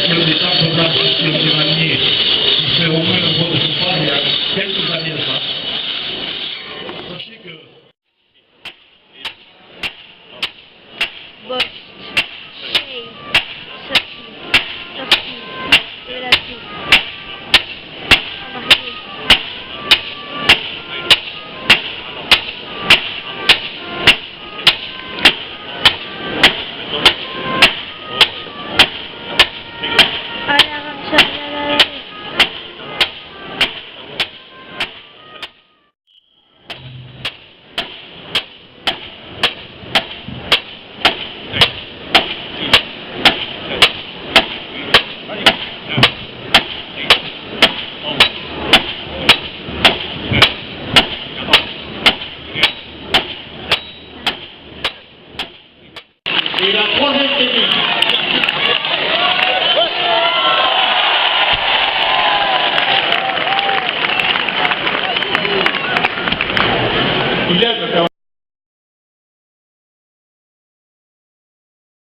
l'association des centres d'impression iraniens qui fait au moins le vote de ce soir il y a quelques années de ça. Sachez que Bost, Shea, Sophie, Relative, Marié. Allez, arrange-toi, allez. et la troisième technique.